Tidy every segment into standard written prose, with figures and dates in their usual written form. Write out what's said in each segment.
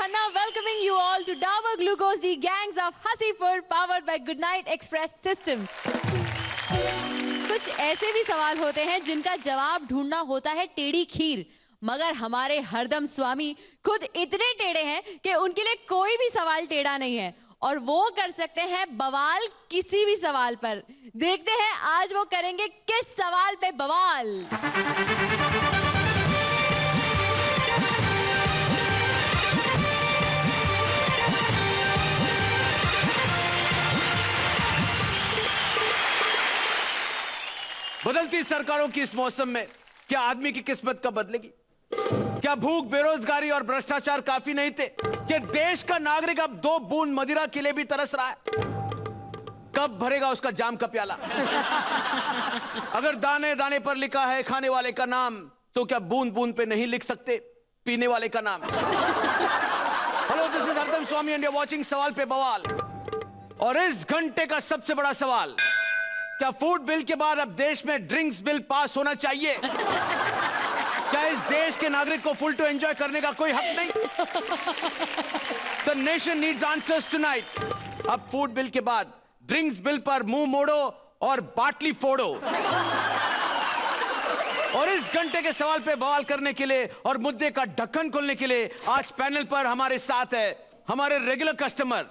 Khanna welcoming you all to Dabur Glucose D Gangs of Hasipur powered by Goodnight Express System. कुछ ऐसे भी सवाल होते हैं जिनका जवाब ढूंढना होता है टेढ़ी खीर, मगर हमारे हरदम स्वामी खुद इतने टेढ़े हैं कि उनके लिए कोई भी सवाल टेढ़ा नहीं है और वो कर सकते हैं बवाल किसी भी सवाल पर। देखते हैं आज वो करेंगे किस सवाल पे बवाल। बदलती सरकारों की इस मौसम में क्या आदमी की किस्मत कब बदलेगी? क्या भूख, बेरोजगारी और भ्रष्टाचार काफी नहीं थे कि देश का नागरिक अब 2 बूंद मदिरा के लिए भी तरस रहा है? कब भरेगा उसका जाम का प्याला? अगर दाने दाने पर लिखा है खाने वाले का नाम, तो क्या बूंद बूंद पे नहीं लिख सकते पीने वाले का नाम? हेलो, दिस इज हरदम स्वामी एंड यू आर वाचिंग सवाल पे बवाल। और इस घंटे का सबसे बड़ा सवाल, क्या फूड बिल के बाद अब देश में ड्रिंक्स बिल पास होना चाहिए? क्या इस देश के नागरिक को फुल टू एंजॉय करने का कोई हक नहीं? The nation needs answers tonight. अब फूड बिल के बाद ड्रिंक्स बिल पर मुंह मोड़ो और बाटली फोड़ो। और इस घंटे के सवाल पे बवाल करने के लिए और मुद्दे का ढक्कन खोलने के लिए आज पैनल पर हमारे साथ है हमारे रेगुलर कस्टमर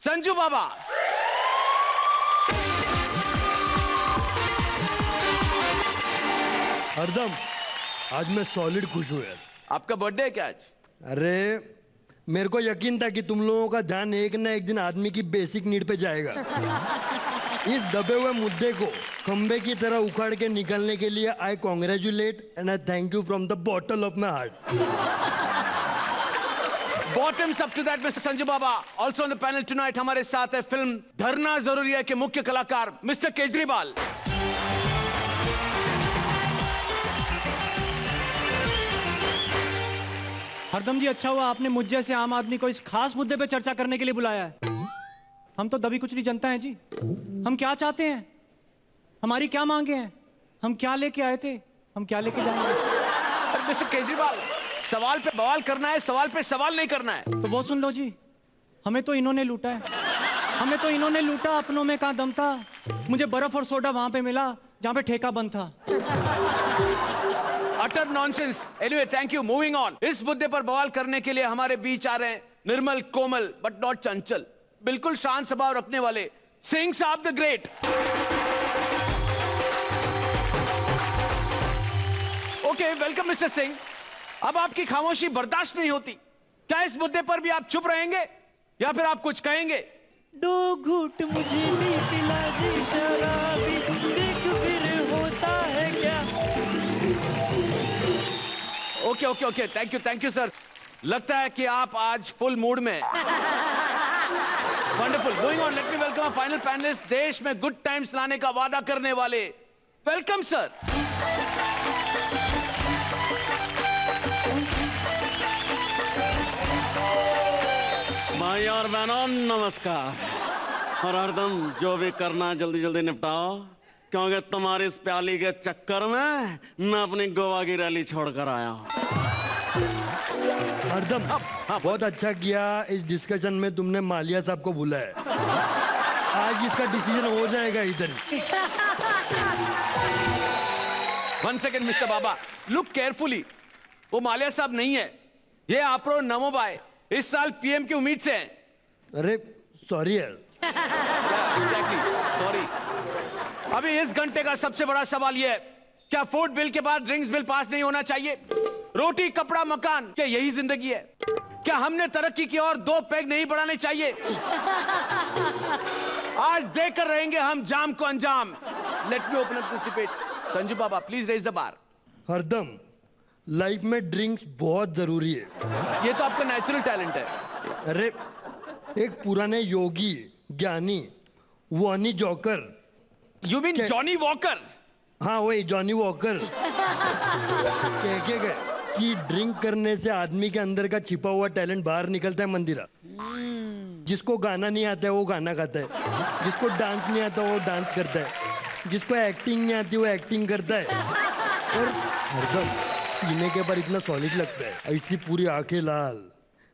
संजू बाबा। हरदम, आज मैं सॉलिड खुश हूँ यार। आपका बर्थडे है क्या आज? अरे मेरे को यकीन था कि तुम लोगों का ध्यान एक ना एक दिन आदमी की बेसिक नीड पे जाएगा। इस दबे हुए मुद्दे को खंबे की तरह उखाड़ के निकलने के लिए I congratulate and I thank you from the bottle of my heart. Bottoms up to that mister Sanju Baba. Also on the panel tonight हमारे साथ है फिल्म धरना जरूरी है के मुख्य कलाकार मिस्टर केजरीवाल। हरदम जी, अच्छा हुआ आपने मुझ जैसे आम आदमी को इस खास मुद्दे पे चर्चा करने के लिए बुलाया है। हम तो दबी कुचली जनता है जी। हम क्या चाहते हैं, हमारी क्या मांगे हैं, हम क्या लेके आए थे, हम क्या लेके जाएंगे। मिस्टर केजरीवाल, सवाल पे बवाल करना है, सवाल पे सवाल नहीं करना है। तो वो सुन लो जी, हमें तो इन्होंने लूटा है, हमें तो इन्होंने लूटा। अपनों में कहाँ दम था? मुझे बर्फ और सोडा वहां पे मिला जहां पे ठेका बंद था। Utter nonsense. Anyway, thank you. Moving on. इस मुद्दे पर बवाल करने के लिए हमारे बीच आ रहे हैं निर्मल, कोमल बट नॉट चंचल, बिल्कुल शांत स्वभाव रखने वाले सिंह साहब the great. Okay, welcome mister Singh. अब आपकी खामोशी बर्दाश्त नहीं होती। क्या इस मुद्दे पर भी आप चुप रहेंगे या फिर आप कुछ कहेंगे? 2 घूंट मुझे भी पिला दे शराबी, देख फिर होता है क्या। Okay okay okay, thank you sir. लगता है कि आप आज फुल मूड में। Wonderful. Going on, let me welcome our final panelist, देश में गुड टाइम्स लाने का वादा करने वाले। Welcome sir. भाई और बहनों नमस्कार। और हरदम जो भी करना जल्दी जल्दी निपटाओ, क्योंकि तुम्हारी इस प्याली के चक्कर में मैं अपनी गोवा की रैली छोड़कर आया हूँ। हरदम, बहुत अच्छा किया इस डिस्कशन में तुमने मालिया साहब को बुलाया। आज इसका डिसीजन हो जाएगा इधर। 1 सेकेंड मिस्टर बाबा, लुक केयरफुली। वो मालिया साहब नहीं है, ये आपरो नमो बाय इस साल पीएम की उम्मीद से हैं। अरे सॉरी यार। Exactly, sorry. अभी इस घंटे का सबसे बड़ा सवाल यह है, क्या फूड बिल के बाद ड्रिंक्स बिल पास नहीं होना चाहिए? रोटी, कपड़ा, मकान, क्या यही जिंदगी है? क्या हमने तरक्की की और 2 पैग नहीं बढ़ाने चाहिए? आज देखकर रहेंगे हम जाम को अंजाम। Let me open up this debate. Sanju Baba, please raise the bar. हरदम, लाइफ में ड्रिंक्स बहुत जरूरी है। ये तो आपका नेचुरल टैलेंट है। अरे एक पुराने योगी, ज्ञानी, वॉनी joker. You mean Johnny walker? हाँ वही जॉनी वॉकर। कह के गए कि ड्रिंक करने से आदमी के अंदर का छिपा हुआ टैलेंट बाहर निकलता है मंदिरा। जिसको गाना नहीं आता है वो गाना गाता है, जिसको डांस नहीं आता वो डांस करता है, जिसको एक्टिंग नहीं आती वो एक्टिंग करता है। और हरदम पीने के बाद इतना सॉलिड लगता है, ऐसी पूरी आंखें लाल,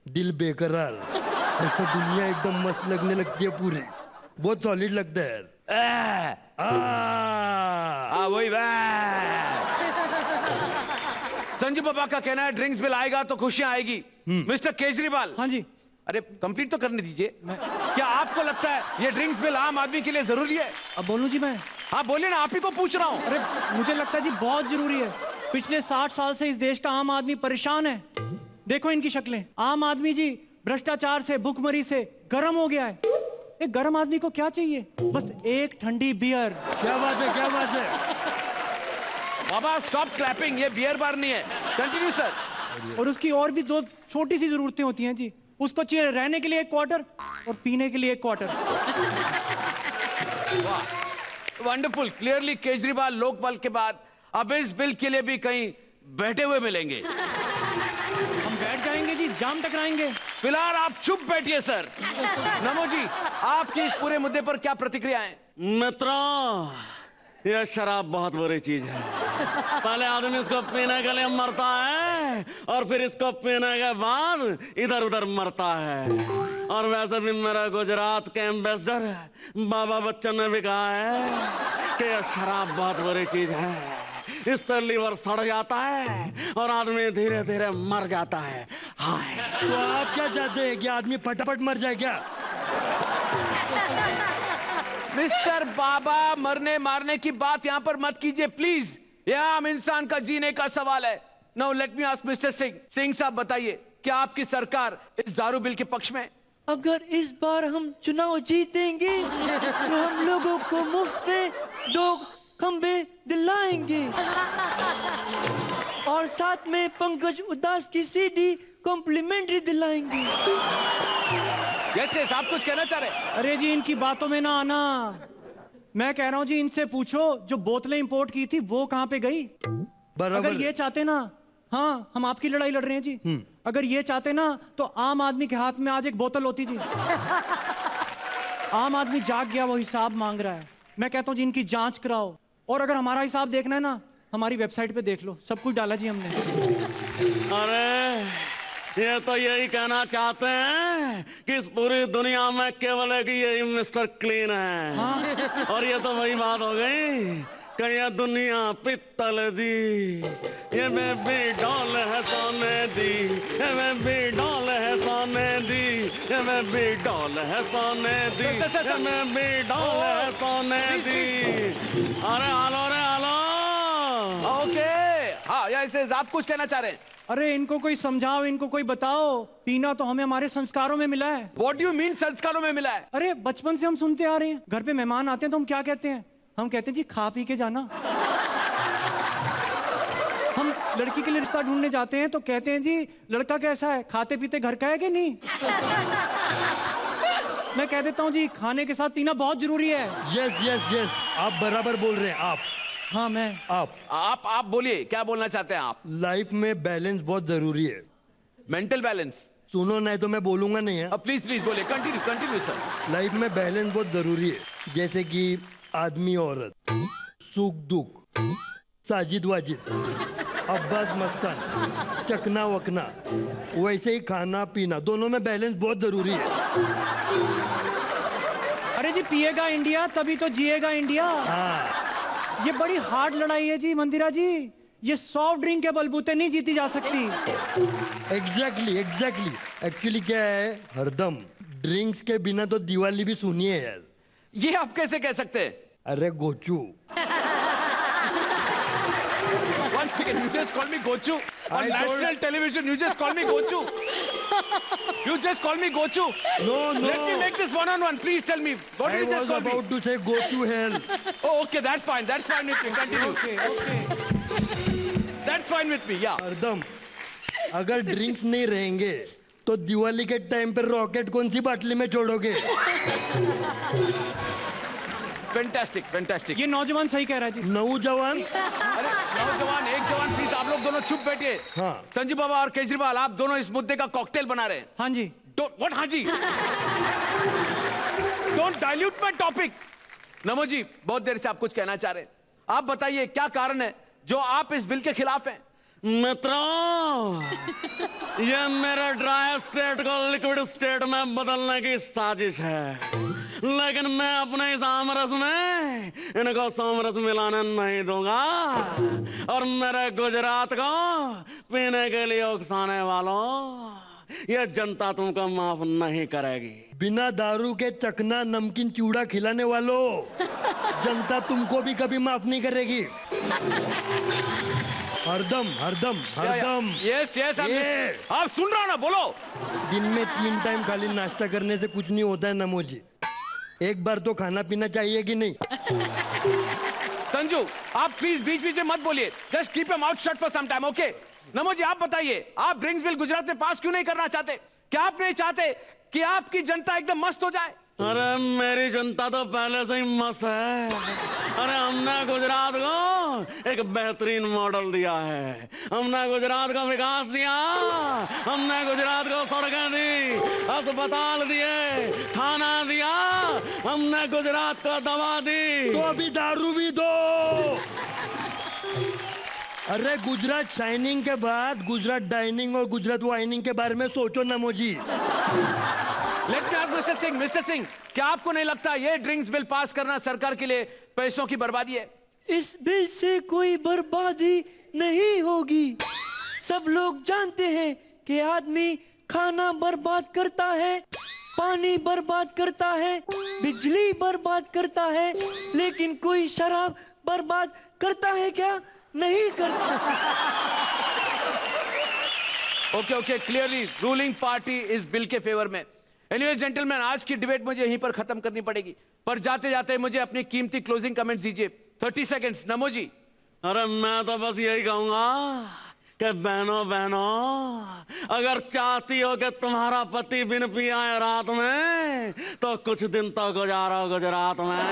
दिल बेकरार, ऐसा दुनिया एकदम मस्त लगने लगती है पूरी, बहुत सॉलिड लगता है यार। वही संजू बाबा का कहना है ड्रिंक्स बिल आएगा तो खुशियां आएगी। मिस्टर केजरीवाल, हाँ जी। अरे कंप्लीट तो करने दीजिए। क्या आपको लगता है ये ड्रिंक्स बिल आम आदमी के लिए जरूरी है? अब बोलूं जी मैं? हाँ बोलिए ना, आप ही को पूछ रहा हूँ। अरे मुझे लगता है जी बहुत जरूरी है। पिछले 60 साल से इस देश का आम आदमी परेशान है। देखो इनकी शक्लें। आम आदमी जी भ्रष्टाचार से, भुखमरी से गर्म हो गया है। एक गर्म आदमी को क्या चाहिए? बस एक ठंडी बियर। क्या बात है, क्या बात है। बाबा स्टॉप क्लैपिंग, ये बियर बार नहीं है। Continue sir. और उसकी और भी दो छोटी सी जरूरतें होती हैं जी। उसको चाहिए रहने के लिए एक क्वार्टर और पीने के लिए एक quarter. Wonderful. Clearly Kejriwal Lokpal के बाद अब इस बिल के लिए भी कहीं बैठे हुए मिलेंगे। हम बैठ जाएंगे जी, जाम टकराएंगे। फिलहाल आप चुप बैठिए सर। नमो जी, आपकी इस पूरे मुद्दे पर क्या प्रतिक्रिया है? मित्रों, यह शराब बहुत बुरी चीज है। पहले आदमी इसको पीने के लिए मरता है और फिर इसको पीने के बाद इधर उधर मरता है। और वैसे भी मेरा गुजरात के एम्बेसडर बाबा बच्चन ने भी कहा है कि यह शराब बहुत बुरी चीज है। इससे लीवर सड़ जाता है और आदमी धीरे धीरे मर जाता है। हाय। तो आप क्या चाहते हैं कि आदमी फटाफट मर जाए क्या? मिस्टर बाबा, मरने मारने की बात यहां पर मत कीजिए प्लीज। यह आम इंसान का जीने का सवाल है। Now let me ask mister Singh. Singh साहब बताइए, क्या आपकी सरकार इस दारू बिल के पक्ष में है? अगर इस बार हम चुनाव जीतेंगे तो हम लोगों को मुफ्त में 2 खंबे दिलाएंगे और साथ में पंकज उदास की सीडी कॉम्प्लीमेंट्री दिलाएंगे। यस यस, आप कुछ कहना चाह रहे हैं? अरे जी इनकी बातों में ना आना। मैं कह रहा हूं जी इनसे पूछो जो बोतलें इंपोर्ट की थी वो कहां पे गई? बराबर। अगर ये चाहते ना, हाँ हम आपकी लड़ाई लड़ रहे हैं जी। अगर ये चाहते ना तो आम आदमी के हाथ में आज एक बोतल होती जी। आम आदमी जाग गया, वो हिसाब मांग रहा है। मैं कहता हूं जी इनकी जांच कराओ। और अगर हमारा हिसाब देखना है ना, हमारी वेबसाइट पे देख लो, सब कुछ डाला जी हमने। अरे ये तो यही कहना चाहते हैं कि इस पूरी दुनिया में केवल एक यही मिस्टर क्लीन है। हाँ। और ये तो वही बात हो गई कि ये दुनिया पित्तल दी, ये बेबी डॉल है सोने दी, ये बेबी डॉल है सोने दी, ये बेबी डॉल है सोने दी, ये बेबी डॉल है सोने दी। अरे हालो, रे हालो। ओके, हाँ ऐसे आप कुछ कहना चाह रहे हैं? अरे इनको कोई समझाओ, इनको कोई बताओ। पीना तो हमें हमारे संस्कारों में मिला है। व्हाट डू यू मीन संस्कारों में मिला है? अरे बचपन से हम सुनते आ रहे हैं। घर पे मेहमान आते हैं तो हम क्या कहते हैं? हम कहते हैं जी खा पी के जाना। हम लड़की के लिए रिश्ता ढूंढने जाते हैं तो कहते हैं जी लड़का कैसा है, खाते पीते घर का है कि नहीं। मैं कह देता हूँ जी खाने के साथ पीना बहुत जरूरी है। यस यस यस, आप बराबर बोल रहे हैं। आप, हाँ मैं। आप बोलिए, क्या बोलना चाहते हैं आप? लाइफ में बैलेंस बहुत जरूरी है। Mental balance? सुनो, नहीं तो मैं बोलूंगा नहीं है। प्लीज प्लीज बोलिए, कंटिन्यू कंटिन्यू सर। लाइफ में बैलेंस बहुत जरूरी है। जैसे कि आदमी औरत, सुख दुख, साजिद वाजिद, अब्बास मस्तान, चकना वकना, वैसे ही खाना पीना, दोनों में बैलेंस बहुत जरूरी है। अरे जी पिएगा इंडिया तभी तो जिएगा इंडिया। हाँ, ये बड़ी हार्ड लड़ाई है जी मंदिरा जी। ये सॉफ्ट ड्रिंक के बलबूते नहीं जीती जा सकती। Exactly exactly. एक्चुअली क्या है, हरदम ड्रिंक्स के बिना तो दिवाली भी सुनिए यार। ये आप कैसे कह सकते हैं? अरे Gochu. One second, you just call me Gochu on national television. You just call me Gochu. You just call me Gochu. No, no. Let me make this one-on-one. Please tell me. What I did you just was call me? about to say go to hell. Oh, okay, that's fine. That's fine with me. Continue. Okay okay. That's fine with me. Yeah. हरदम अगर drinks नहीं रहेंगे तो दिवाली के time पर rocket कौन सी बाटली में छोड़ोगे? Fantastic, fantastic. ये नौजवान सही कह रहा है जी। नौजवान। अरे नौजवान, एक जवान, प्लीज आप लोग दोनों चुप बैठिए। हाँ। संजू बाबा और केजरीवाल, आप दोनों इस मुद्दे का कॉकटेल बना रहे हैं। हाँ जी। What? हाँ जी। Don't dilute my topic. नमो जी, बहुत देर से आप कुछ कहना चाह रहे हैं। आप बताइए क्या कारण है जो आप इस बिल के खिलाफ हैं? मित्रों, ये मेरे ड्राई स्टेट को लिक्विड स्टेट में बदलने की साजिश है, लेकिन मैं अपने इस आमरस में इनको सोमरस मिलाने नहीं दूंगा। और मेरे गुजरात को पीने के लिए उकसाने वालों, ये जनता तुमको माफ नहीं करेगी। बिना दारू के चकना नमकीन चूड़ा खिलाने वालों, जनता तुमको भी कभी माफ नहीं करेगी। हरदम हरदम हरदम। यस यस ये। आप सुन रहे हो ना, बोलो। दिन में 3 टाइम खाली नाश्ता करने से कुछ नहीं होता है नमोजी, एक बार तो खाना पीना चाहिए कि नहीं? संजू, आप प्लीज बीच बीच में मत बोलिए, just keep your mouth shut for some time, okay? Namo ji, आप बताइए, आप ड्रिंक्स बिल गुजरात में पास क्यों नहीं करना चाहते? क्या आप नहीं चाहते कि आपकी जनता एकदम मस्त हो जाए? अरे मेरी जनता तो पहले से ही मस्त है। अरे हमने गुजरात को एक बेहतरीन मॉडल दिया है, हमने गुजरात को विकास दिया, हमने गुजरात को सड़कें दी, अस्पताल दिए, खाना दिया, हमने गुजरात को दवा दी। तो अभी दारू भी दो। अरे गुजरात शाइनिंग के बाद गुजरात डाइनिंग और गुजरात वाइनिंग के बारे में सोचो Namoji. Let me ask mister Singh, क्या आपको नहीं लगता ये ड्रिंक्स बिल पास करना सरकार के लिए पैसों की बर्बादी है? इस बिल से कोई बर्बादी नहीं होगी। सब लोग जानते हैं कि आदमी खाना बर्बाद करता है, पानी बर्बाद करता है, बिजली बर्बाद करता है, लेकिन कोई शराब बर्बाद करता है क्या? नहीं करता। Okay okay, clearly ruling party इस बिल के फेवर में। एनीवेज जेंटलमैन, आज की डिबेट मुझे यहीं पर खत्म करनी पड़ेगी, पर जाते जाते मुझे अपनी कीमती क्लोजिंग कमेंट्स दीजिए। 30 सेकंड्स, नमो जी। अरे मैं तो बस यही कहूंगा कि बहनों बहनों, अगर चाहती हो कि तुम्हारा पति बिन पिए आए रात में, तो कुछ दिन तो गुजारो गुजरात में।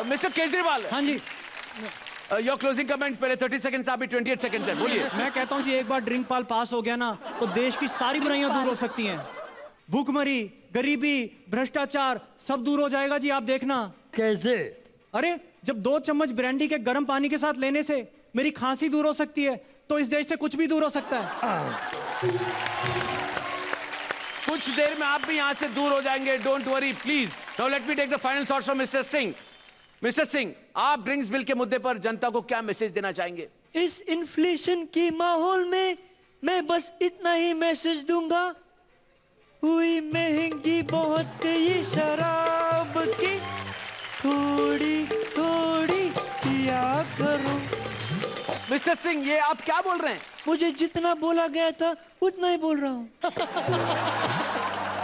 मिस्टर केजरीवाल, हाँ जी, योर क्लोजिंग कमेंट। पहले 30 सेकंड्स, अभी 28 सेकंड्स है, बोलिए। मैं कहता हूँ जी, एक बार ड्रिंक पाल पास हो गया ना, तो देश की सारी बुराइयां दूर हो सकती हैं। भूखमरी, गरीबी, भ्रष्टाचार सब दूर हो जाएगा जी, आप देखना। कैसे? अरे जब 2 चम्मच ब्रांडी के गर्म पानी के साथ लेने से मेरी खांसी दूर हो सकती है, तो इस देश से कुछ भी दूर हो सकता है। कुछ देर में आप भी यहाँ से दूर हो जाएंगे, don't worry please. Now let me take the final thoughts from mister Singh. Mister Singh, आप ड्रिंक्स बिल के मुद्दे पर जनता को क्या मैसेज देना चाहेंगे? इस इन्फ्लेशन के माहौल में मैं बस इतना ही मैसेज दूंगा, हुई महंगी बहुत ये शराब की, थोड़ी थोड़ी पिया करो। मिस्टर सिंह, ये आप क्या बोल रहे हैं? मुझे जितना बोला गया था उतना ही बोल रहा हूँ।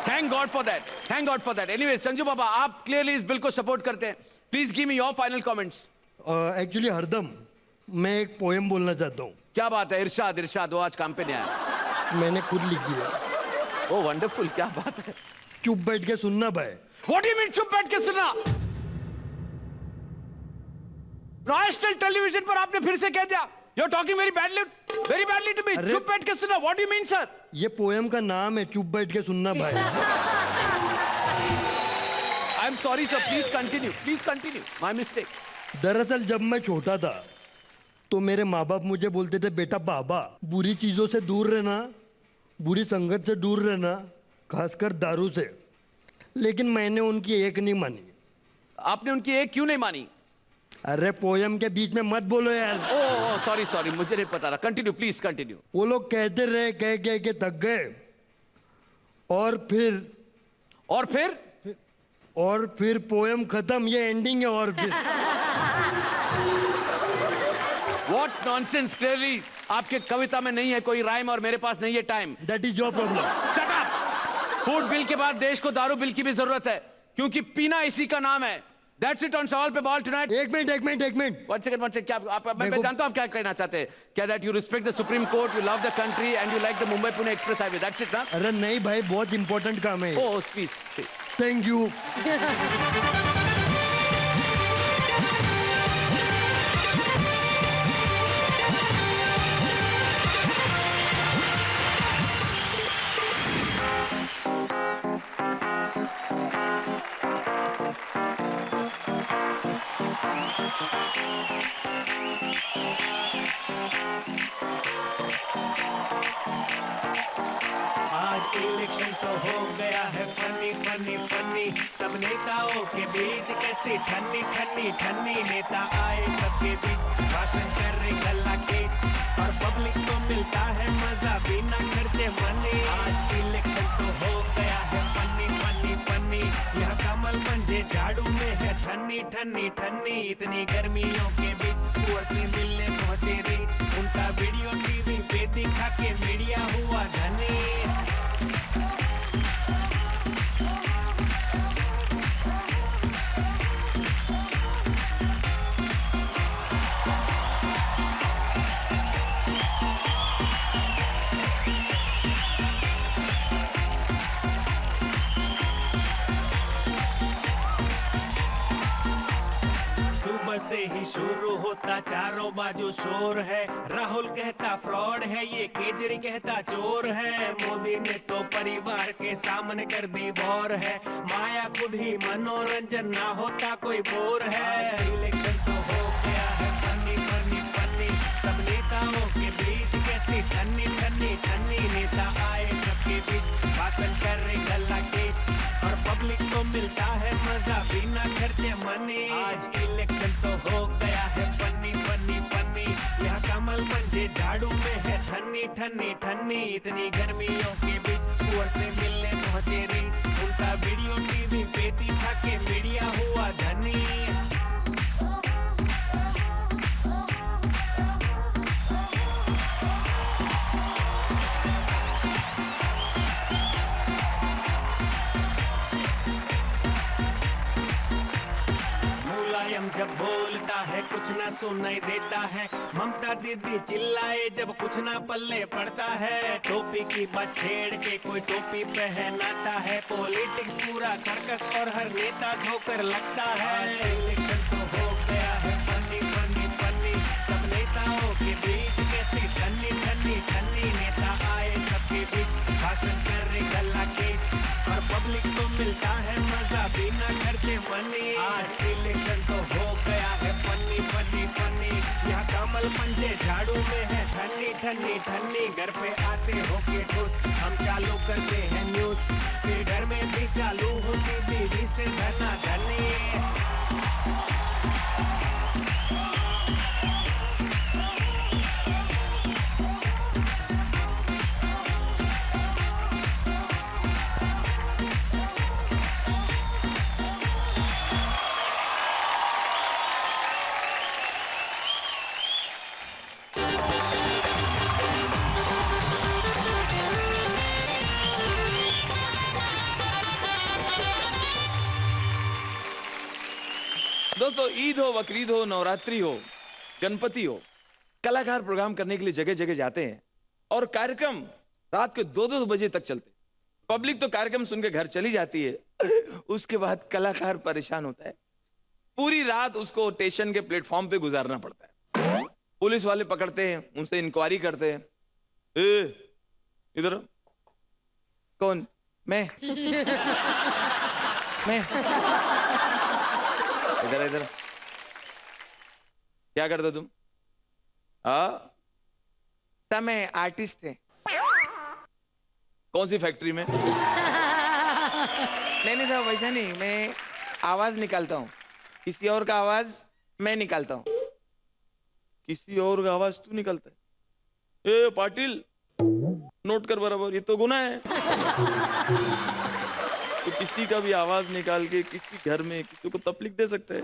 Thank God for that, thank God for that. Anyway Sanju Baba, आप क्लियरली इस बिल को सपोर्ट करते हैं, please give me your final comments. Actually हरदम मैं एक पोएम बोलना चाहता हूँ। क्या बात है, इरशाद इरशाद, वो आज काम पे नहीं आया। मैंने खुद लिखी है। ओ वंडरफुल, क्या बात है। चुप बैठ के सुनना भाई। व्हाट डू यू मीन चुप बैठ के सुनना? नेशनल टेलीविजन पर आपने फिर से कह दिया, you are talking very badly to me. चुप बैठ के सुनना, what do you mean sir? ये पोएम का नाम है, चुप बैठ के सुनना भाई। I am sorry sir, please continue, my mistake. दरअसल जब मैं छोटा था तो मेरे माँ बाप मुझे बोलते थे, बेटा बाबा बुरी चीजों से दूर रहना, बुरी संगत से दूर रहना, खासकर दारू से। लेकिन मैंने उनकी एक नहीं मानी। आपने उनकी एक क्यों नहीं मानी? अरे पोयम के बीच में मत बोलो यार। ओ सॉरी, मुझे नहीं पता था। Continue please continue. वो लोग कहते रहे, कह कह के थक गए, और फिर पोयम खत्म, ये एंडिंग है। और फिर व्हाट नॉनसेंस, क्लियरली आपके कविता में नहीं है कोई राइम और मेरे पास नहीं है time. That is your problem. Shut up. Food bill के बाद देश को दारू बिल की भी जरूरत है, क्योंकि पीना इसी का नाम है। That's it on सवाल पे बॉल टुनाइट। एक मिनट। One second, क्या आप मैं जानता हूँ आप क्या कहना चाहते हैं। क्या that you respect the Supreme Court, you love the country and you like the Mumbai Pune Express Highway? That's it ना? अरे नहीं भाई, बहुत इंपॉर्टेंट काम है। Oh, please. Thank you. Election तो हो गया है फनी फनी फनी, सब नेताओं के बीच कैसी ठन्नी ठन्नी ठन्नी, नेता आए सबके बीच भाषण कर रहे गला के, और पब्लिक को मिलता है मजा बिना खर्चे मनी। आज इलेक्शन तो हो गया है फनी फनी फनी, यह कमल मंजे झाड़ू में है ठन्नी ठन्नी ठन्नी, इतनी गर्मियों के बीच कुंवर से मिलने पहुंचे रीच, उनका वीडियो टीवी पे दिखा के मीडिया हुआ धनी। सुबह से ही शुरू होता चारों बाजू शोर है, राहुल कहता फ्रॉड है, ये केजरी कहता चोर है, मोदी ने तो परिवार के सामने कर दी वॉर है, माया खुद ही मनोरंजन ना होता कोई बोर है। इलेक्शन तो हो गया है फनी फनी फनी, सब नेताओं के बीच कैसी ठन्नी ठन्नी ठन्नी, नेता आए सबके बीच भाषण कर रहे गला के, और पब्लिक को मिलता है मजा बिना खर्चे मनी। आज इलेक्शन तो हो गया है फनी फनी फनी, यह कमल मंजे झाड़ू में है ठन्नी ठन्नी ठन्नी, इतनी गर्मियों के बीच कुंवर से मिलने पहुंचे रीच, उनका वीडियो टीवी पे दिखा के मीडिया हुआ धनी। मुलायम जब बोलता है कुछ ना सुनाई देता है, ममता दीदी चिल्लाए जब कुछ ना पल्ले पड़ता है, टोपी की बात छेड़ के कोई टोपी पहनाता है, पॉलिटिक्स पूरा सर्कस और हर नेता जोकर लगता है। इलेक्शन तो हो गया है फनी फनी फनी, सब नेताओं के बीच कैसी ठन्नी ठन्नी ठन्नी, नेता आए सबके बीच भाषण कर रहे गला के, और पब्लिक को मिलता है मजा बिना खर्चे मनी। आज इलेक्शन तो हो गया है फनी फनी फनी, यह कमल पंजे झाड़ू में है ठन्नी ठन्नी ठन्नी, घर पे आते हो के ठोस हम चालू करते हैं न्यूज, फिर घर में भी चालू होती बीवी से धना धनी। दोस्तों, ईद हो, बकरीद हो, नवरात्रि हो, गणपति हो, कलाकार प्रोग्राम करने के लिए जगह जगह जाते हैं और कार्यक्रम रात के 2-2 बजे तक चलते। पब्लिक तो कार्यक्रम सुन के घर चली जाती है, उसके बाद कलाकार परेशान होता है, पूरी रात उसको स्टेशन के प्लेटफॉर्म पे गुजारना पड़ता है। पुलिस वाले पकड़ते हैं, उनसे इंक्वायरी करते हैं, इधर कौन? मैं इधर इधर क्या करते तुम? मैं आर्टिस्ट है। कौन सी फैक्ट्री में? नहीं साहब, वैसा नहीं, मैं आवाज निकालता हूँ, किसी और का आवाज मैं निकालता हूँ। किसी और का आवाज तू निकालता है? ए पाटिल, नोट कर बराबर, ये तो गुनाह है। तो किसी का भी आवाज निकाल के किसी घर में किसी को तकलीफ दे सकता है।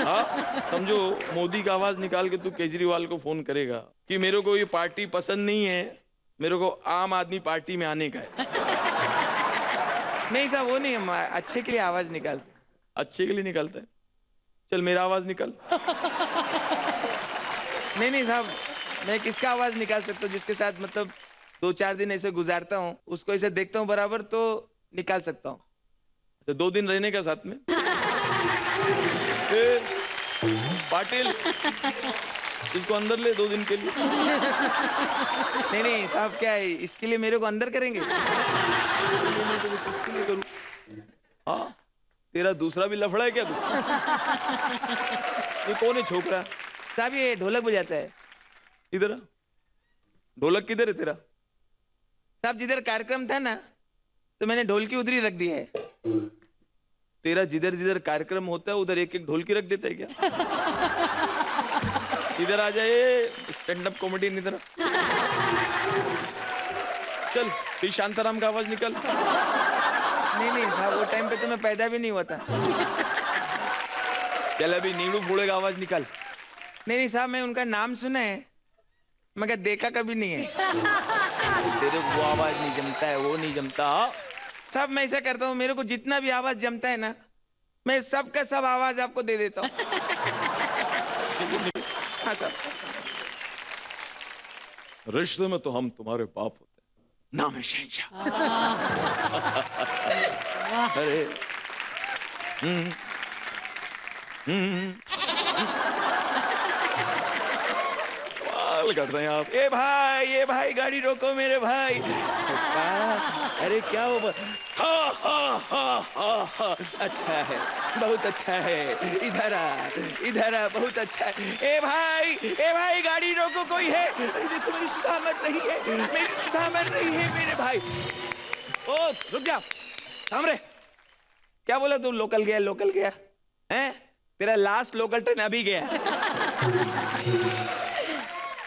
हाँ, समझो मोदी का आवाज निकाल के तू केजरीवाल को फोन करेगा कि मेरे को ये पार्टी पसंद नहीं है, मेरे को आम आदमी पार्टी में आने का है। नहीं साहब, वो नहीं, हम अच्छे के लिए आवाज निकालते। अच्छे के लिए निकालता है? चल मेरा आवाज निकाल। नहीं साहब, मैं किसका आवाज निकाल सकता हूँ? जिसके साथ मतलब 2-4 दिन ऐसे गुजारता हूँ, उसको ऐसे देखता हूँ बराबर, तो निकाल सकता हूँ। तो 2 दिन रहने का साथ में। पाटिल, इसको अंदर ले 2 दिन के लिए। नहीं साहब, क्या है, इसके लिए मेरे को अंदर करेंगे? किसके लिए करूँ? हाँ, तेरा दूसरा भी लफड़ा है क्या तू? ये कौन है छोकरा? साहब, ये ढोलक बजाता है। इधर ढोलक किधर है तेरा? साहब, जिधर कार्यक्रम था ना, तो मैंने ढोलकी उधर ही रख दी है। तेरा जिधर जिधर कार्यक्रम होता है उधर एक एक ढोलकी रख देता है क्या? इधर आ जाए, स्टैंड अप कॉमेडी इधर। चल फिर शांताराम का आवाज निकल। नहीं साहब, वो टाइम पे तो मैं पैदा भी नहीं हुआ था। चल अभी नीड़ू बूढ़े का आवाज निकल। नहीं साहब, मैं उनका नाम सुना है मगर देखा कभी नहीं है। तेरे को वो आवाज नहीं जमता है, वो नहीं जमता साहब। मैं ऐसा करता हूँ, मेरे को जितना भी आवाज जमता है ना, मैं सबका सब आवाज आपको दे देता हूँ। हाँ साहब। रिश्ते में तो हम तुम्हारे बाप होते हैं, नाम है शहंशाह। अरे कमाल करते हैं आप। ये भाई गाड़ी रोको मेरे भाई। अरे क्या हो? हा, अच्छा है, बहुत अच्छा है। इधर आ, बहुत अच्छा है। ए भाई गाड़ी रोको, कोई है? देखो मेरी सुधा मर रही है, मेरे भाई। ओ रुक जा, सामने। क्या बोला तू? लोकल गया हैं? तेरा लास्ट लोकल ट्रेन अभी गया।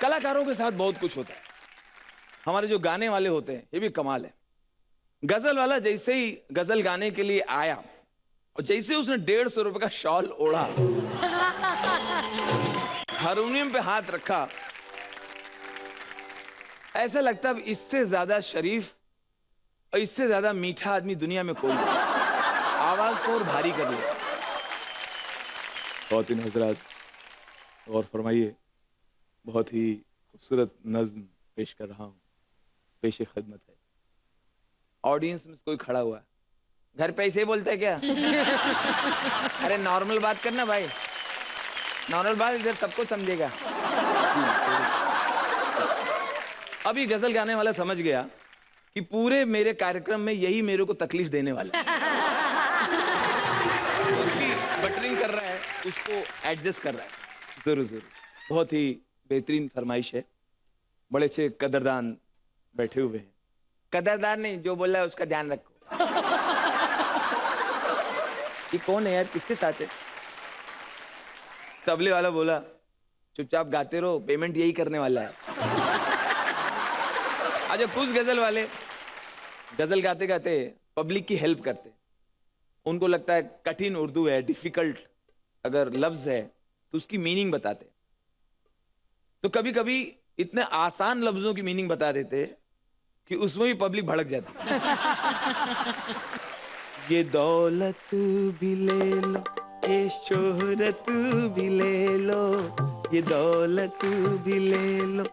कलाकारों के साथ बहुत कुछ होता है। हमारे जो गाने वाले होते हैं ये भी कमाल है। गजल वाला जैसे ही गजल गाने के लिए आया और जैसे उसने 150 रुपए का शॉल ओढ़ा, हारमोनियम पे हाथ रखा, ऐसा लगता है इससे ज्यादा शरीफ और इससे ज्यादा मीठा आदमी दुनिया में कोई नहीं। आवाज को और भारी कर लिया। ख़वातीन हज़रात, और फरमाइए, बहुत ही खूबसूरत नज्म पेश कर रहा हूँ, पेश खिदमत है। ऑडियंस में कोई खड़ा हुआ, घर पे ऐसे ही बोलता है क्या? अरे नॉर्मल बात करना भाई, नॉर्मल बात, इधर सबको समझेगा। अभी गजल गाने वाला समझ गया कि पूरे मेरे कार्यक्रम में यही मेरे को तकलीफ देने वाला है। उसकी बटरिंग कर रहा है, उसको एडजस्ट कर रहा है। जरूर बहुत ही बेहतरीन फरमाइश है। बड़े अच्छे कदरदान बैठे हुए हैं। कदरदान नहीं, जो बोल रहा है उसका ध्यान रखो। ये कौन है यार, किसके साथ है? तबले वाला बोला चुपचाप गाते रहो, पेमेंट यही करने वाला है। अच्छा, कुछ गजल वाले गजल गाते गाते पब्लिक की हेल्प करते। उनको लगता है कठिन उर्दू है, डिफिकल्ट अगर लफ्ज है तो उसकी मीनिंग बताते। तो कभी कभी इतने आसान लफ्जों की मीनिंग बता देते कि उसमें भी पब्लिक भड़क जाती। ये दौलत भी ले लो, ये शोहरत भी ले लो, ये दौलत भी ले लो,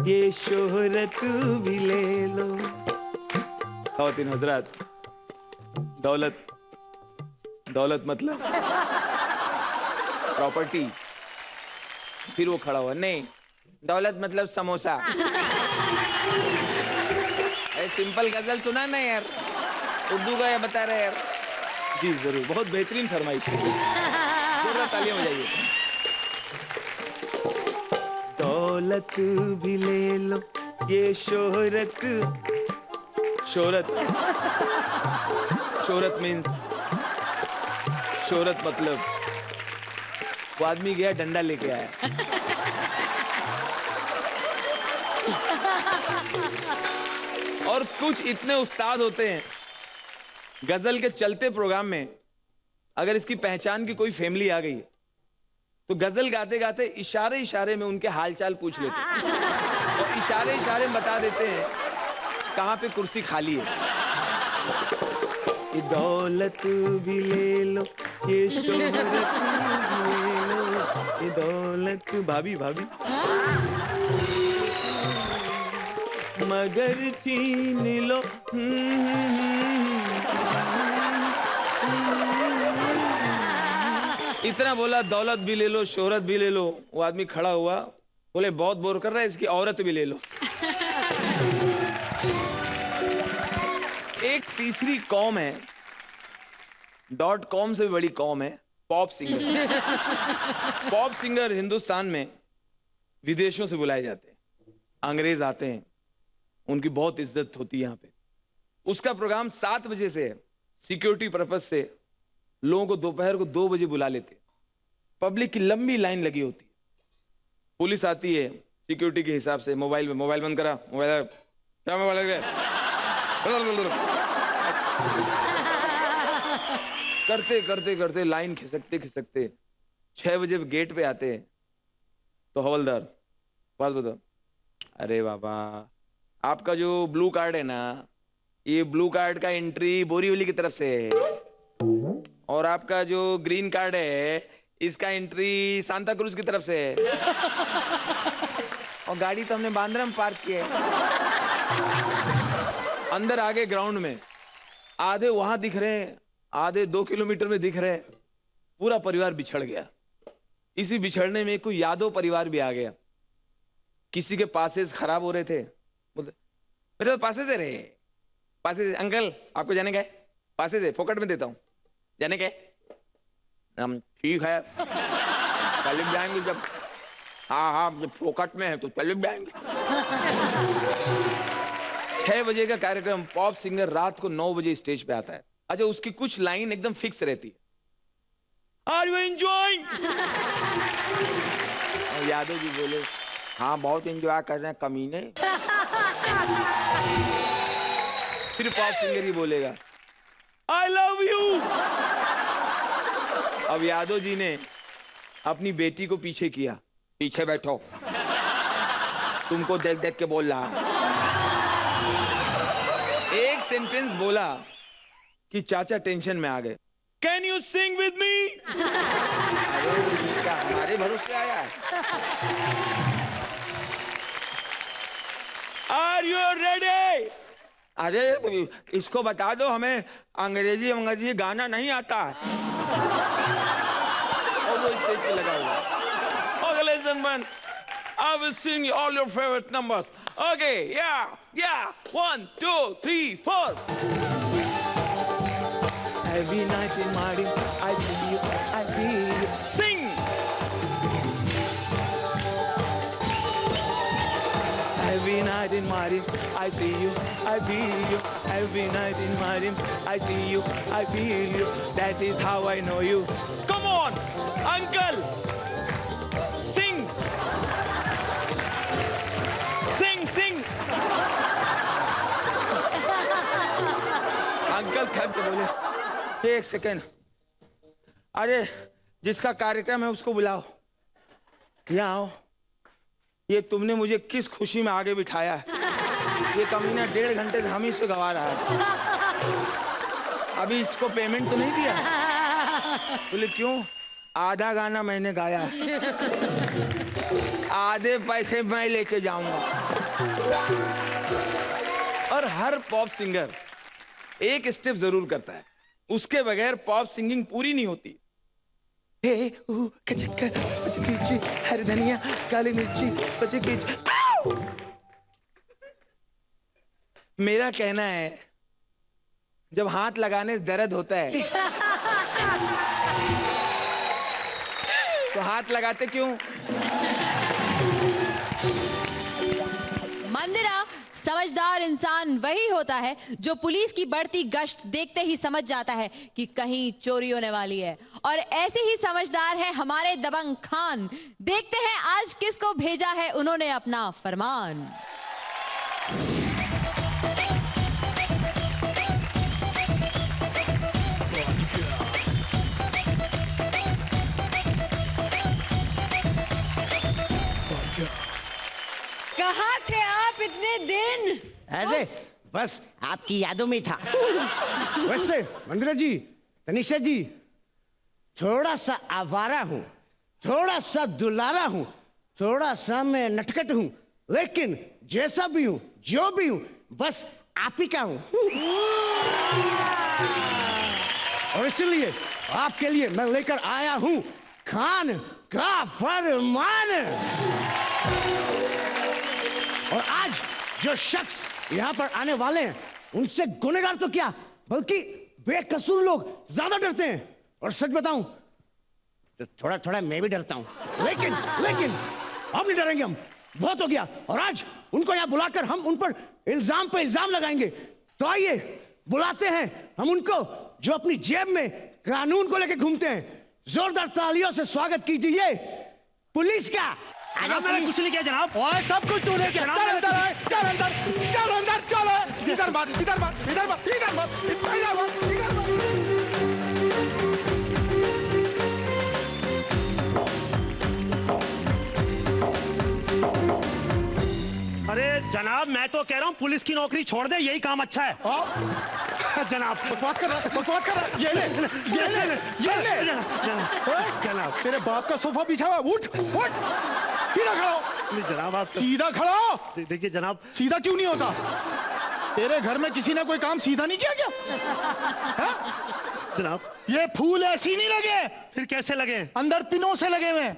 ये शोहरत भी ले लो। ख़वातीन हज़रात, दौलत मतलब प्रॉपर्टी। फिर वो खड़ा हुआ, नहीं, दौलत मतलब समोसा। अरे सिंपल गजल सुना ना यार, उर्दू का ये बता रहे यार। जी जरूर, बहुत बेहतरीन फरमाइश है, जोरदार तालियां बजाइए। दौलत भी ले लो, ये शोहरत मीन्स शोहरत मतलब वो आदमी गया डंडा लेके आया। और कुछ इतने उस्ताद होते हैं गजल के चलते प्रोग्राम में, अगर इसकी पहचान की कोई फैमिली आ गई तो गजल गाते गाते इशारे इशारे में उनके हालचाल पूछ लेते हैं और इशारे इशारे में बता देते हैं कहां पे कुर्सी खाली है। ये दौलत भी ले लो, ये शोहरत भी ले लो, ये दौलत। भाभी मगर छीन लो। इतना बोला, दौलत भी ले लो, शोहरत भी ले लो। वो आदमी खड़ा हुआ, बोले बहुत बोर कर रहा है, इसकी औरत भी ले लो। एक तीसरी कौम है, .com से भी बड़ी कौम है, pop singer. Pop singer Hindustan में विदेशों से बुलाए जाते हैं, अंग्रेज आते हैं, उनकी बहुत इज्जत होती है यहाँ पे। उसका प्रोग्राम 7 बजे से है। सिक्योरिटी पर्पज से लोगों को दोपहर को 2 बजे बुला लेते। पब्लिक की लंबी लाइन लगी होती है। पुलिस आती है सिक्योरिटी के हिसाब से, मोबाइल बंद करा, मोबाइल क्या मोबाइल करते करते करते लाइन खिसकते 6 बजे गेट पे आते हैं तो हवलदार बात बताओ, अरे बाबा आपका जो ब्लू कार्ड है ना, ये ब्लू कार्ड का एंट्री बोरीवली की तरफ से है, और आपका जो ग्रीन कार्ड है इसका एंट्री सांता क्रूज की तरफ से है, और गाड़ी तो हमने बांद्रा में पार्क की है। अंदर आगे ग्राउंड में आधे वहां दिख रहे हैं, आधे 2 किलोमीटर में दिख रहे हैं। पूरा परिवार बिछड़ गया। इसी बिछड़ने में कोई यादव परिवार भी आ गया। किसी के पासेस खराब हो रहे थे, बोलते मेरे तो पासेस है रे, पासेस अंकल आपको जाने का है, पासेस है फोकट में देता हूं, जाने का है? हम ठीक है चले जाएंगे जब, हाँ जब फोकट में है तो चले जाएंगे। 6 बजे का कार्यक्रम, पॉप सिंगर रात को 9 बजे स्टेज पे आता है। अच्छा उसकी कुछ लाइन एकदम फिक्स रहती है, are you enjoying? Yadav ji बोले हाँ बहुत एंजॉय कर रहे हैं कमीने। फिर पॉप सिंगर ही बोलेगा आई लव यू। अब यादव जी ने अपनी बेटी को पीछे किया, पीछे बैठो तुमको देख देख के बोल रहा। एक सेंटेंस बोला कि चाचा टेंशन में आ गए। Can you sing with me? क्या हमारे भरोसे आया है? Are you ready? अरे इसको बता दो हमें अंग्रेजी गाना नहीं आता है। और वो स्टेज पे लगा हुआ। Okay, ladies and gentlemen, I will sing all your favorite numbers. Okay, yeah. 1, 2, 3, 4. Every night in my dream, I see you, I feel you. Sing. Every night in my dream, I see you, I feel you. Every night in my dream, I see you, I feel you. That is how I know you. Come on, uncle. Sing. Sing. Uncle थक के बोले 1 second, अरे जिसका कार्यक्रम है उसको बुलाओ, यहाँ आओ। ये तुमने मुझे किस खुशी में आगे बिठाया है? ये कमीना 1.5 घंटे से हम ही से गवा रहा है, अभी इसको पेमेंट तो नहीं दिया? बोले क्यों? आधा गाना मैंने गाया है, आधे पैसे मैं लेके जाऊंगा। और हर पॉप सिंगर एक स्टेप जरूर करता है, उसके बगैर पॉप सिंगिंग पूरी नहीं होती। हरी धनिया काली मिर्ची मेरा कहना है जब हाथ लगाने से दर्द होता है तो हाथ लगाते क्यों? मंदिरा, समझदार इंसान वही होता है जो पुलिस की बढ़ती गश्त देखते ही समझ जाता है कि कहीं चोरी होने वाली है। और ऐसे ही समझदार है हमारे दबंग खान। देखते हैं आज किसको भेजा है उन्होंने अपना फरमान। कहाँ थे आप इतने दिन? अरे बस आपकी यादों में था। वैसे मंदिरा जी, तनिषा जी, थोड़ा सा आवारा हूँ, थोड़ा सा दुलारा हूँ, थोड़ा सा मैं नटखट हूँ, लेकिन जैसा भी हूँ, जो भी हूँ, बस आप ही का हूँ। और इसलिए आपके लिए मैं लेकर आया हूँ खान का फरमान। और आज जो शख्स यहाँ पर आने वाले हैं उनसे गुनहगार तो क्या बल्कि बेकसूर लोग ज्यादा डरते हैं। और सच बताऊं तो थोड़ा थोड़ा मैं भी डरता हूं, लेकिन अब नहीं डरेंगे हम, बहुत हो गया। और आज उनको यहाँ बुलाकर हम उन पर इल्जाम पे इल्जाम लगाएंगे तो आइए बुलाते हैं हम उनको जो अपनी जेब में कानून को लेकर घूमते हैं। जोरदार तालियों से स्वागत कीजिए पुलिस का। जनाब मैंने कुछ नहीं किया जनाब। और सब कुछ तूने किया। चल अंदर आए, चल अंदर, चल अंदर, चल इधर बात, इधर बात, इधर बात, इधर बात, इधर बात, इधर बात। अरे जनाब मैं तो कह रहा हूँ पुलिस की नौकरी छोड़ दे, यही काम अच्छा है। जनाब बकवास कर रहा है, बकवास कर रहा है। ये ले, ये ले, ये ले। ओए, जनाब तेरे बाप का सोफा बिछा हुआ है, उठ, उठ, सीधा खड़ा हो। जनाब आप सीधा खड़ा हो। देखिए जनाब। सीधा क्यों नहीं होता? तेरे घर में किसी ने कोई काम सीधा नहीं किया क्या? हा? जनाब ये फूल ऐसे ही नहीं लगे, फिर कैसे लगे? अंदर पिनों से लगे हुए।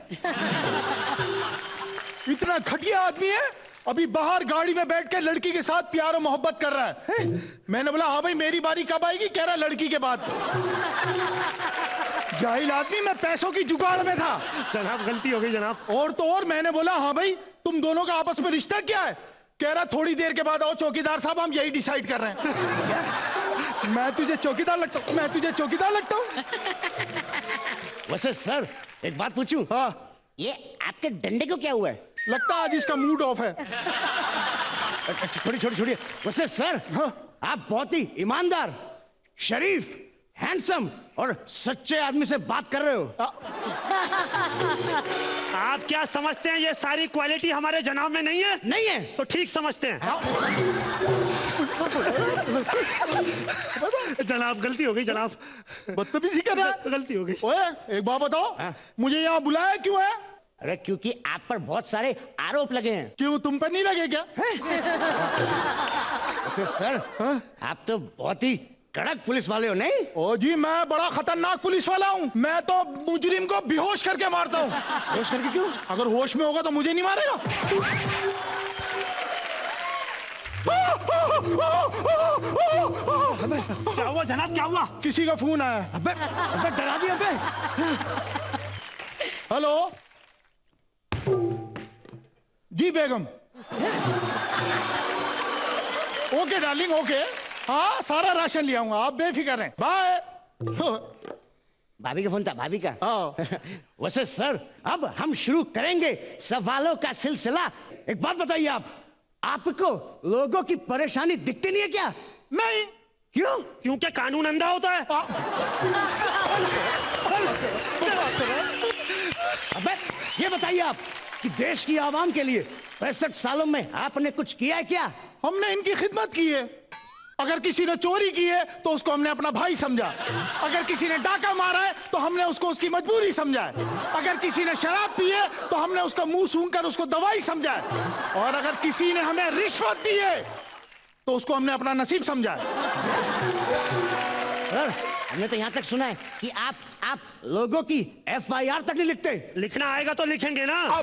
इतना घटिया आदमी है, अभी बाहर गाड़ी में बैठ के लड़की के साथ प्यार और मोहब्बत कर रहा है। मैंने बोला हाँ भाई मेरी बारी कब आएगी? कह रहा लड़की के बाद। जाहिल आदमी, मैं पैसों की जुगाड़ में था। जनाब गलती हो गई जनाब। और तो और मैंने बोला हाँ भाई तुम दोनों का आपस में रिश्ता क्या है? कह रहा थोड़ी देर के बाद आओ चौकीदार साहब, हम यही डिसाइड कर रहे हैं। मैं तुझे चौकीदार लगता हूँ, मैं तुझे चौकीदार लगता हूँ। वैसे सर एक बात पूछूं? हाँ, ये आपके डंडे को क्या हुआ है? लगता है आज इसका मूड ऑफ है। छोड़िए छोड़िए छोड़िए। वैसे सर हाँ। आप बहुत ही ईमानदार, शरीफ, हैंडसम और सच्चे आदमी से बात कर रहे हो। आप क्या समझते हैं ये सारी क्वालिटी हमारे जनाब में नहीं है? नहीं है तो ठीक समझते हैं। जनाब गलती हो गई जनाब। बदतमीजी कर रहा है। गलती हो गई। ओए एक बात बताओ, हाँ। मुझे यहाँ बुलाया क्यों है? अरे क्योंकि आप पर बहुत सारे आरोप लगे हैं। क्यों, तुम पर नहीं लगे क्या? वैसे सर आप तो बहुत ही कड़क पुलिस वाले हो नहीं? ओ जी मैं बड़ा खतरनाक पुलिस वाला हूँ। मैं तो मुजरिम को बेहोश करके मारता हूँ। होश करके क्यों? अगर होश में होगा तो मुझे नहीं मारेगा। क्या हुआ जनाब, क्या हुआ? किसी का फोन आया। अबे डरा दिया अबे। हेलो जी बेगम। Okay darling, okay. हाँ सारा राशन ले आऊंगा, आप बेफिक्र रहें। बाय। भाभी का फोन था, भाभी का। हाँ। वैसे सर अब हम शुरू करेंगे सवालों का सिलसिला। एक बात बताइए, आपको लोगों की परेशानी दिखती नहीं है क्या? नहीं। क्यों? क्योंकि कानून अंधा होता है। अबे ये बताइए आप कि देश की आवाम के लिए 65 सालों में आपने कुछ किया है क्या? हमने इनकी खिदमत की है। अगर किसी ने चोरी की है तो उसको हमने अपना भाई समझा। अगर किसी ने डाका मारा है तो हमने उसको उसकी मजबूरी समझा है। अगर किसी ने शराब पी है तो हमने उसका मुंह सूंघ कर उसको दवाई समझा है। और अगर किसी ने हमें रिश्वत दी है तो उसको हमने अपना नसीब समझा है। सर हमने तो यहाँ तक सुना है कि आप लोगों की FIR तक नहीं लिखते। लिखना आएगा तो लिखेंगे ना।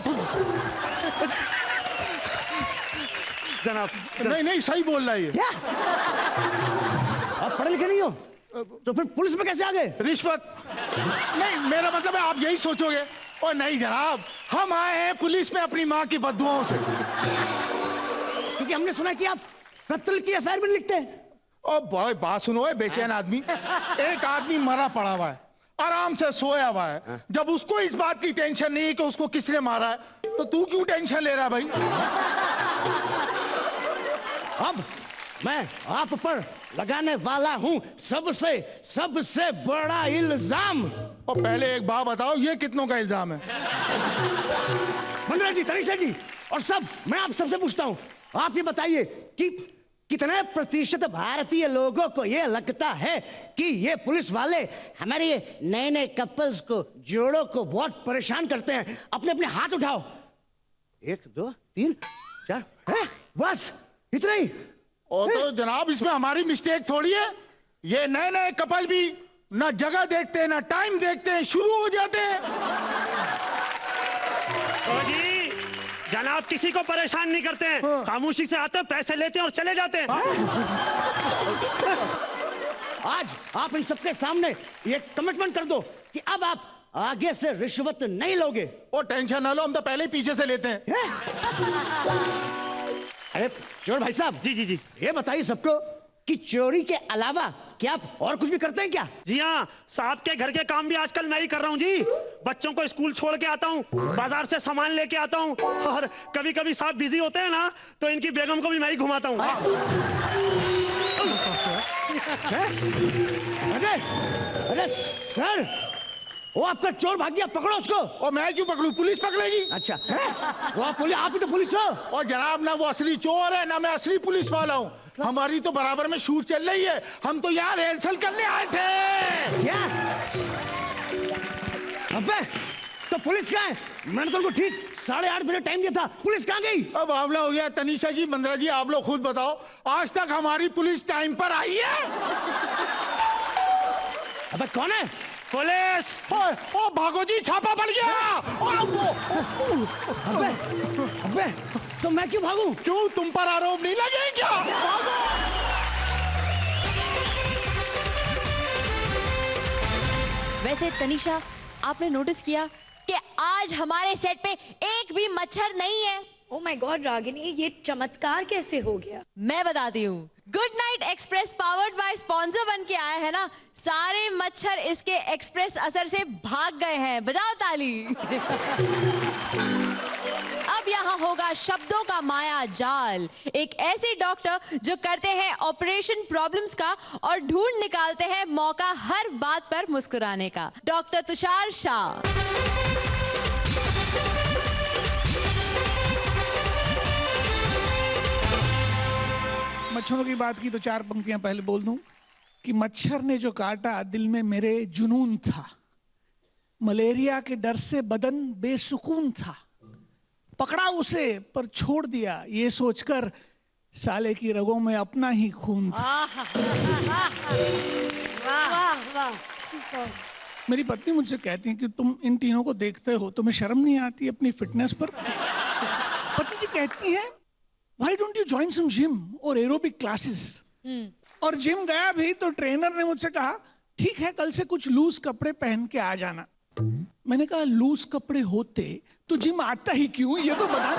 जनाब नहीं नहीं सही बोल रहा है ये। क्या आप पढ़े लिखे नहीं हो तो फिर पुलिस में कैसे आ गए? रिश्वत नहीं, मेरा मतलब है आप यही सोचोगे। और नहीं जनाब, हम आए हैं पुलिस में अपनी माँ की बददुआओं से। क्योंकि हमने सुना है कि आप कत्ल की FIR भी नहीं लिखते। ओ बॉय बात सुनो, बेचैन आदमी। एक आदमी मरा पड़ा हुआ है, आराम से सोया हुआ है। जब उसको इस बात की टेंशन नहीं है कि उसको किसने मारा है, तो तू क्यों टेंशन ले रहा है भाई? अब मैं आप पर लगाने वाला हूं सबसे बड़ा इल्जाम। और पहले एक बात बताओ, ये कितनों का इल्जाम है? मंदिरा जी, तनीषा जी और सब, मैं आप सबसे पूछता हूं, आप ये बताइए कि कितने प्रतिशत भारतीय लोगों को ये लगता है कि ये पुलिस वाले हमारे ये नए नए कपल्स को, जोड़ों को बहुत परेशान करते हैं? अपने अपने हाथ उठाओ। 1 2 3 4 बस इतना ही। और तो जनाब इसमें हमारी मिस्टेक थोड़ी है। ये नए नए कपल भी ना जगह देखते हैं ना टाइम देखते हैं, शुरू हो जाते हैं। ओ जी जनाब किसी को परेशान नहीं करते हैं। खामोशी से आते हैं, पैसे लेते हैं और चले जाते हैं। आज आप इन सबके सामने ये कमिटमेंट कर दो कि अब आप आगे से रिश्वत नहीं लोगे। ओ टेंशन ना लो, हम तो पहले ही पीछे से लेते हैं। अरे चोर भाई साहब, जी जी जी। ये बताइए सबको कि चोरी के अलावा क्या आप और कुछ भी करते हैं क्या? जी हाँ, साहब के घर के काम भी आजकल मैं ही कर रहा हूँ जी। बच्चों को स्कूल छोड़ के आता हूँ, बाजार से सामान लेके आता हूँ, और कभी कभी साहब बिजी होते हैं ना तो इनकी बेगम को भी मैं ही घुमाता हूँ। अरे अरे सर, वो आपका चोर भाग गया, पकड़ो उसको। और मैं क्यों पकड़ूं? पुलिस पकड़ेगी। अच्छा है? वो आप ही तो पुलिस हो। और जनाब, ना वो असली चोर है ना मैं असली पुलिस वाला हूँ। हमारी तो बराबर में शूट चल रही है। हम तो यहाँ रिहर्सल करने आए थे। क्या? अबे तो पुलिस कहाँ है? मैंने तुमको ठीक 8:30 बजे टाइम दिया था, पुलिस कहाँ गई? अब आंवला हो गया। तनीषा जी, मंद्रा जी, आप लोग खुद बताओ, आज तक हमारी पुलिस टाइम पर आई है? अबे कौन है? पुलिस। ओ भागो जी, छापा पड़ गया। अबे तो मैं क्यों भागूं? क्यों, तुम पर आरोप नहीं लगे क्या? वैसे तनीषा, आपने नोटिस किया कि आज हमारे सेट पे एक भी मच्छर नहीं है? ओह माय गॉड रागिनी, ये चमत्कार कैसे हो गया? मैं बताती हूँ। Good night express powered by sponsor बन के आया है ना, सारे मच्छर इसके एक्सप्रेस असर से भाग गए हैं। बजाओ ताली। अब यहाँ होगा शब्दों का माया जाल। एक ऐसे डॉक्टर जो करते हैं ऑपरेशन प्रॉब्लम्स का और ढूंढ निकालते हैं मौका हर बात पर मुस्कुराने का। डॉक्टर तुषार शाह। मच्छरों की बात की तो 4 पंक्तियां पहले बोल दूं कि मच्छर ने जो काटा दिल में मेरे जुनून था, मलेरिया के डर से बदन बेसुकून था, पकड़ा उसे पर छोड़ दिया ये सोचकर साले की रगों में अपना ही खून था। मेरी पत्नी मुझसे कहती है कि तुम इन तीनों को देखते हो, तुम्हें शर्म नहीं आती अपनी फिटनेस पर? पत्नी जी कहती है, Why don't you join some gym और एरोबिक क्लासेस? और जिम गया भी तो ट्रेनर ने मुझसे कहा, ठीक है कल से कुछ लूज कपड़े पहन के आ जाना। मैंने कहा लूज कपड़े होते तो जिम आता ही क्यों, ये तो बता।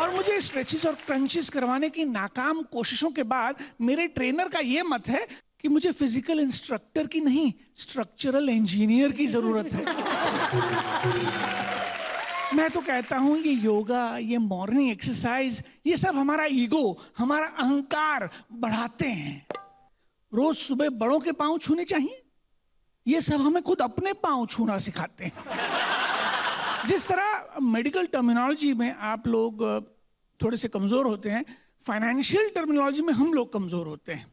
और मुझे स्ट्रेचेस और क्रंचेस करवाने की नाकाम कोशिशों के बाद मेरे ट्रेनर का ये मत है कि मुझे फिजिकल इंस्ट्रक्टर की नहीं, स्ट्रक्चरल इंजीनियर की जरूरत है। मैं तो कहता हूं ये योगा, ये मॉर्निंग एक्सरसाइज, ये सब हमारा ईगो, हमारा अहंकार बढ़ाते हैं। रोज सुबह बड़ों के पांव छूने चाहिए, ये सब हमें खुद अपने पांव छूना सिखाते हैं। जिस तरह मेडिकल टर्मिनोलॉजी में आप लोग थोड़े से कमजोर होते हैं, फाइनेंशियल टर्मिनोलॉजी में हम लोग कमजोर होते हैं।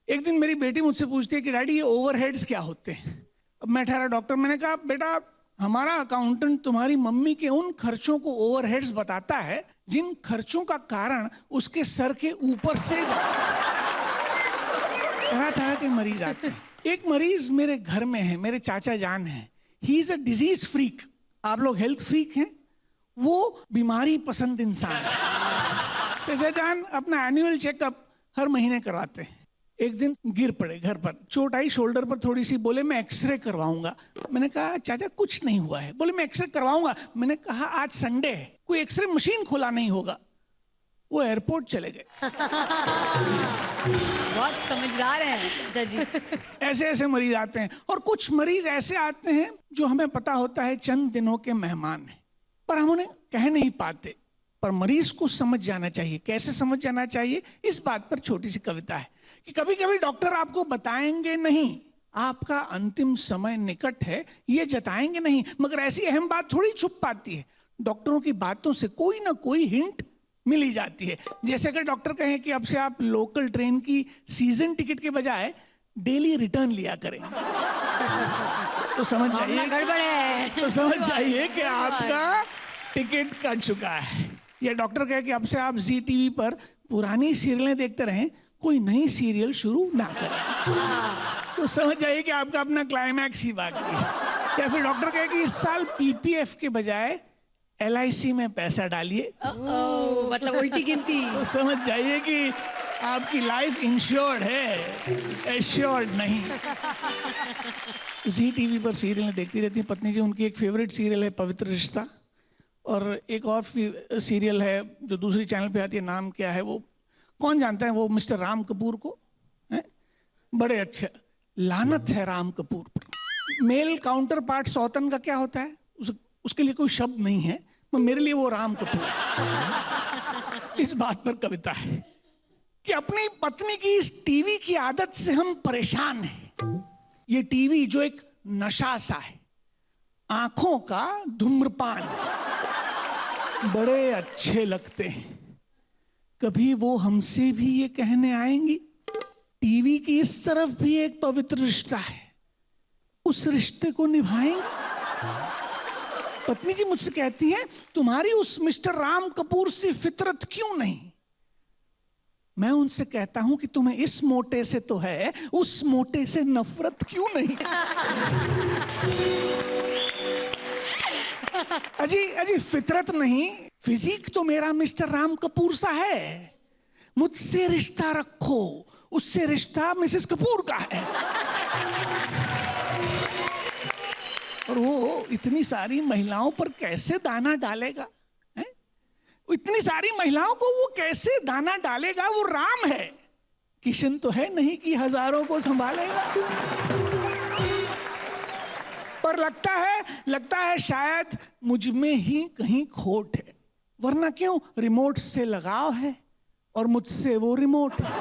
एक दिन मेरी बेटी मुझसे पूछती है कि डैडी ये ओवरहेड्स क्या होते हैं? अब मैं ठहरा डॉक्टर, मैंने कहा बेटा हमारा अकाउंटेंट तुम्हारी मम्मी के उन खर्चों को ओवरहेड्स बताता है जिन खर्चों का कारण उसके सर के ऊपर से जाता है। तरह-तरह के मरीज आते हैं। एक मरीज मेरे घर में है, मेरे चाचा जान है। He is a disease freak. आप लोग हेल्थ फ्रीक हैं, वो बीमारी पसंद इंसान है। चाचा जान अपना एनुअल चेकअप हर महीने करवाते हैं। एक दिन गिर पड़े घर पर, चोट आई शोल्डर पर थोड़ी सी, बोले मैं एक्सरे करवाऊंगा। मैंने कहा चाचा कुछ नहीं हुआ है। बोले मैं एक्सरे करवाऊंगा। मैंने कहा आज संडे है, कोई एक्सरे मशीन खोला नहीं होगा। वो एयरपोर्ट चले गए। बहुत समझदार हैं चाचा जी। ऐसे ऐसे मरीज आते हैं। और कुछ मरीज ऐसे आते हैं जो हमें पता होता है चंद दिनों के मेहमान हैं, पर हम उन्हें कह नहीं पाते। पर मरीज को समझ जाना चाहिए। कैसे समझ जाना चाहिए, इस बात पर छोटी सी कविता है कि कभी कभी डॉक्टर आपको बताएंगे नहीं, आपका अंतिम समय निकट है ये जताएंगे नहीं, मगर ऐसी अहम बात थोड़ी छुप पाती है। डॉक्टरों की बातों से कोई ना कोई हिंट मिल ही जाती है। जैसे अगर डॉक्टर कहें कि अब से आप लोकल ट्रेन की सीजन टिकट के बजाय डेली रिटर्न लिया करें, तो समझ जाइए गड़बड़ है। तो समझ जाइए कि आपका टिकट कट चुका है। या डॉक्टर कहे कि अब से आप जी टीवी पर पुरानी सीरियलें देखते रहें, कोई नई सीरियल शुरू ना करें, तो समझ जाइए कि आपका अपना क्लाइमैक्स ही बाकी है। या फिर डॉक्टर कहे कि इस साल पीपीएफ के बजाय LIC में पैसा डालिए, मतलब उल्टी गिनती, तो समझ जाइए कि आपकी लाइफ इंश्योर्ड है, एश्योर्ड नहीं। जी टीवी पर सीरियल देखती रहती है पत्नी जी। उनकी एक फेवरेट सीरियल है पवित्र रिश्ता, और एक और सीरियल है जो दूसरी चैनल पे आती है, नाम क्या है वो, कौन जानता है वो मिस्टर राम कपूर को? हैं? बड़े अच्छे, लानत है राम कपूर पर। मेल काउंटर पार्ट सौतन का क्या होता है? उसके लिए कोई शब्द नहीं है, पर मेरे लिए वो राम कपूर। इस बात पर कविता है कि अपनी पत्नी की इस टीवी की आदत से हम परेशान हैं। ये टीवी जो एक नशा सा है, आंखों का धूम्रपान, बड़े अच्छे लगते हैं। कभी वो हमसे भी ये कहने आएंगी, टीवी की इस तरफ भी एक पवित्र रिश्ता है, उस रिश्ते को निभाएंगे? पत्नी जी मुझसे कहती है, तुम्हारी उस मिस्टर राम कपूर सी फितरत क्यों नहीं? मैं उनसे कहता हूं कि तुम्हें इस मोटे से तो है, उस मोटे से नफरत क्यों नहीं? अजी फितरत नहीं, फिजिक तो मेरा मिस्टर राम कपूर सा है। मुझसे रिश्ता रखो, उससे रिश्ता मिसेस कपूर का है। और वो इतनी सारी महिलाओं पर कैसे दाना डालेगा? हैं? इतनी सारी महिलाओं को वो कैसे दाना डालेगा? वो राम है, किशन तो है नहीं कि हजारों को संभालेगा। पर लगता है शायद मुझ में ही कहीं खोट है, वरना क्यों? रिमोट से लगाव है और मुझसे वो रिमोट है।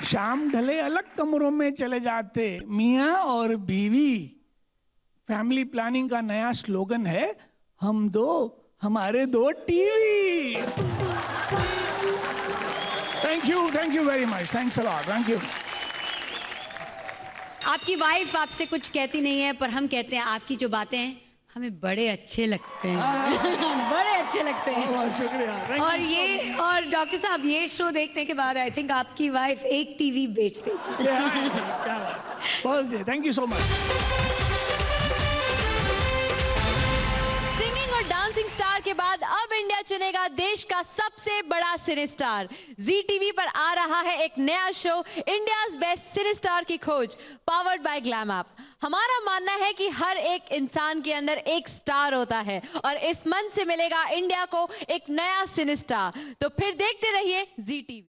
शाम ढले अलग कमरों में चले जाते मियां और बीवी। फैमिली प्लानिंग का नया स्लोगन है, हम दो हमारे दो TV. Thank you very much, thanks a lot, thank you. आपकी वाइफ आपसे कुछ कहती नहीं है, पर हम कहते हैं आपकी जो बातें हैं हमें बड़े अच्छे लगते हैं। बड़े अच्छे लगते हैं। बहुत शुक्रिया। और डॉक्टर साहब, ये शो देखने के बाद आई थिंक आपकी वाइफ एक टीवी बेच देगी। क्या बात, बहुत thank you so much. Singing और डांसिंग स्टार के बाद अब इंडिया चुनेगा देश का सबसे बड़ा सिने स्टार। जी टीवी पर आ रहा है एक नया शो, इंडियाज बेस्ट सिने स्टार की खोज, पावर्ड बाय ग्लैम ऐप। हमारा मानना है कि हर एक इंसान के अंदर एक स्टार होता है और इस मंच से मिलेगा इंडिया को एक नया सिने स्टार। तो फिर देखते रहिए जी टीवी।